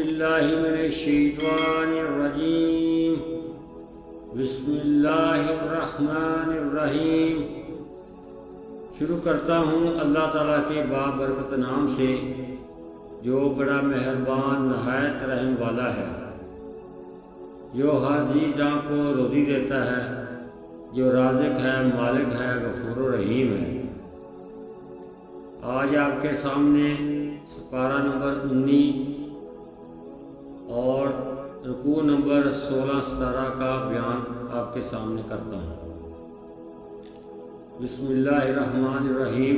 باللہ من الشیطان الرجیم بسم اللہ الرحمن الرحیم۔ شروع کرتا ہوں اللہ تعالیٰ کے بابرکت نام سے جو بڑا مہربان نہایت رحم والا ہے، جو ہر جی جاں کو روزی دیتا ہے، جو رازق ہے، مالک ہے، غفور و رحیم ہے۔ آج آپ کے سامنے سپارہ نمبر 19 اور رکوع نمبر 16-17 کا بیان آپ کے سامنے کرتا ہوں۔ بسم اللہ الرحمن الرحیم۔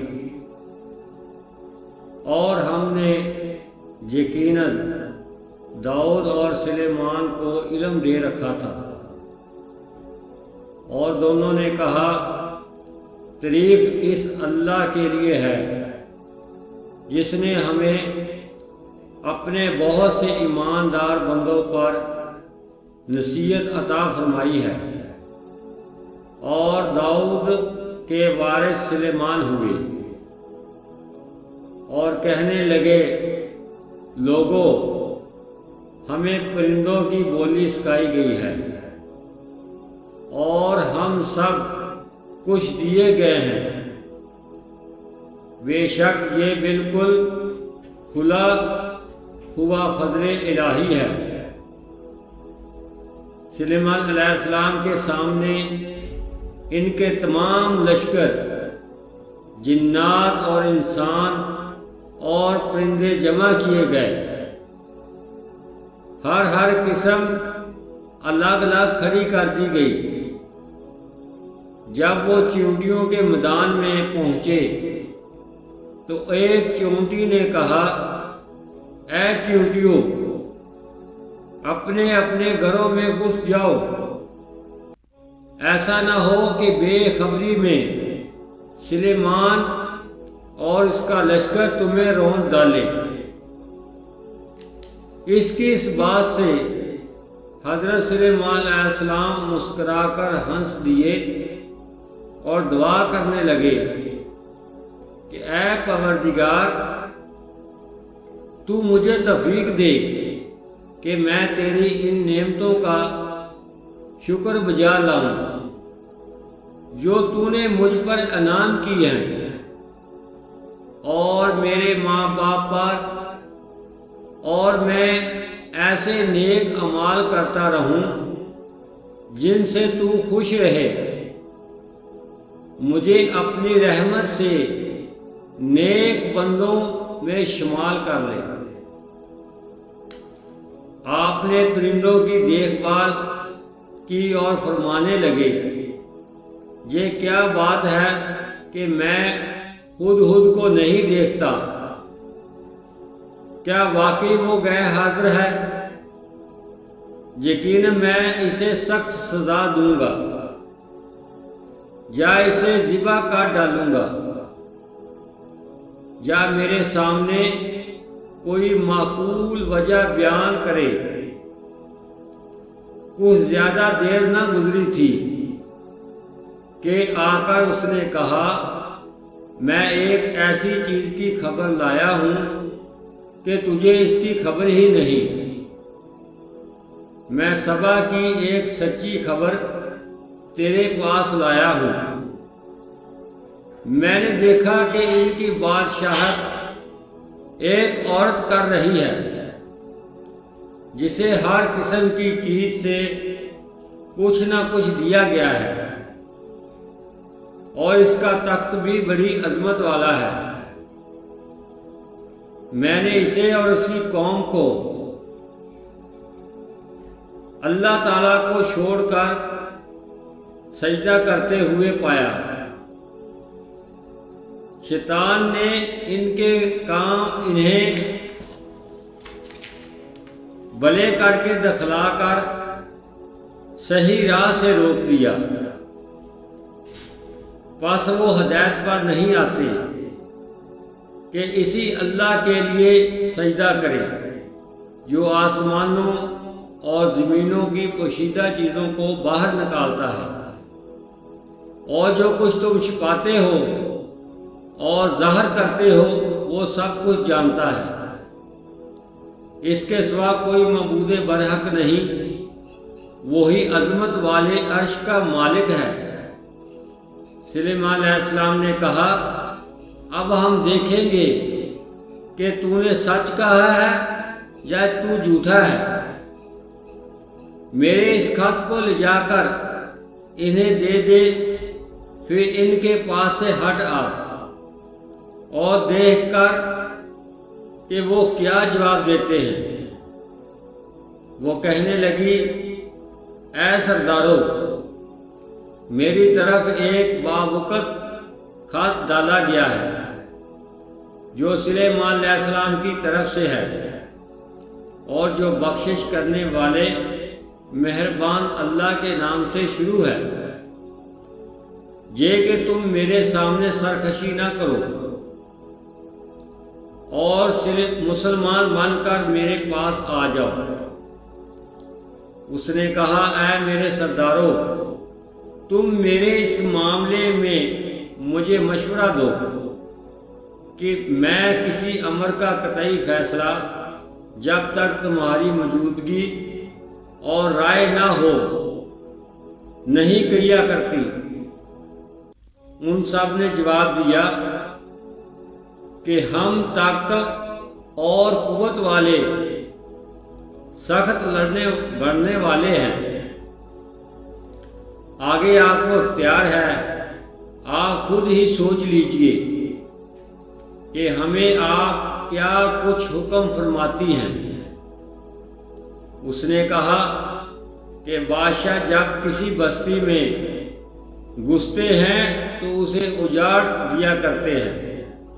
اور ہم نے یقیناً داؤد اور سلیمان کو علم دے رکھا تھا، اور دونوں نے کہا تعریف اس اللہ کے لیے ہے جس نے ہمیں اپنے بہت سے ایماندار بندوں پر نصیحت عطا فرمائی ہے، اور داؤد کے وارث سلیمان ہوئے، اور کہنے لگے لوگوں ہمیں پرندوں کی بولی سکھائی گئی ہے اور ہم سب کچھ دیے گئے ہیں، بے شک یہ بالکل کھلا ہوا فضل الہی ہے۔ سلیمان علیہ السلام کے سامنے ان کے تمام لشکر، جنات اور انسان اور پرندے جمع کیے گئے، ہر قسم الگ الگ کھڑی کر دی گئی۔ جب وہ چیونٹیوں کے میدان میں پہنچے تو ایک چیونٹی نے کہا اے چیونٹیوں، اپنے اپنے گھروں میں گھس جاؤ، ایسا نہ ہو کہ بے خبری میں سلیمان اور اس کا لشکر تمہیں رون ڈالے۔ اس بات سے حضرت سلیمان علیہ السلام مسکرا کر ہنس دیے اور دعا کرنے لگے کہ اے پروردگار، تو مجھے توفیق دے کہ میں تیری ان نعمتوں کا شکر بجا لاؤں جو تو نے مجھ پر انعام کی ہیں، اور میرے ماں باپ پر، اور میں ایسے نیک اعمال کرتا رہوں جن سے تو خوش رہے۔ مجھے اپنی رحمت سے نیک بندوں میں شمار کر لے۔ آپ نے پرندوں کی دیکھ بھال کی اور فرمانے لگے یہ کیا بات ہے کہ میں خود کو نہیں دیکھتا، کیا واقعی وہ غیر حاضر ہے؟ یقیناً میں اسے سخت سزا دوں گا یا اسے ذبح کر ڈالوں گا، یا میرے سامنے کوئی معقول وجہ بیان کرے۔ کچھ زیادہ دیر نہ گزری تھی کہ آ کر اس نے کہا میں ایک ایسی چیز کی خبر لایا ہوں کہ تجھے اس کی خبر ہی نہیں۔ میں سبا کی ایک سچی خبر تیرے پاس لایا ہوں۔ میں نے دیکھا کہ ان کی بادشاہت ایک عورت کر رہی ہے جسے ہر قسم کی چیز سے کچھ نہ کچھ دیا گیا ہے، اور اس کا تخت بھی بڑی عظمت والا ہے۔ میں نے اسے اور اس کی قوم کو اللہ تعالیٰ کو چھوڑ کر سجدہ کرتے ہوئے پایا۔ شیطان نے ان کے کام انہیں بلے کر کے دکھلا کر صحیح راہ سے روک دیا، پس وہ ہدایت پر نہیں آتے کہ اسی اللہ کے لیے سجدہ کرے جو آسمانوں اور زمینوں کی پوشیدہ چیزوں کو باہر نکالتا ہے، اور جو کچھ تم چھپاتے ہو اور ظاہر کرتے ہو وہ سب کچھ جانتا ہے۔ اس کے سوا کوئی معبود برحق نہیں، وہی عظمت والے عرش کا مالک ہے۔ سلیمان علیہ السلام نے کہا اب ہم دیکھیں گے کہ تو نے سچ کہا ہے یا تو جھوٹا ہے۔ میرے اس خط کو لے جا کر انہیں دے دے، پھر ان کے پاس سے ہٹ آ اور دیکھ کر کہ وہ کیا جواب دیتے ہیں۔ وہ کہنے لگی اے سردارو، میری طرف ایک باوقت خط ڈالا گیا ہے جو سلیمان علیہ السلام کی طرف سے ہے، اور جو بخشش کرنے والے مہربان اللہ کے نام سے شروع ہے، یہ کہ تم میرے سامنے سرکشی نہ کرو اور صرف مسلمان بن کر میرے پاس آ جاؤ۔ اس نے کہا اے میرے سردارو، تم میرے اس معاملے میں مجھے مشورہ دو کہ میں کسی امر کا قطعی فیصلہ جب تک تمہاری موجودگی اور رائے نہ ہو نہیں کیا کرتی۔ ان سب نے جواب دیا کہ ہم طاقت اور قوت والے، سخت لڑنے بڑھنے والے ہیں، آگے آپ کو اختیار ہے، آپ خود ہی سوچ لیجئے کہ ہمیں آپ کیا کچھ حکم فرماتی ہیں۔ اس نے کہا کہ بادشاہ جب کسی بستی میں گھستے ہیں تو اسے اجاڑ دیا کرتے ہیں،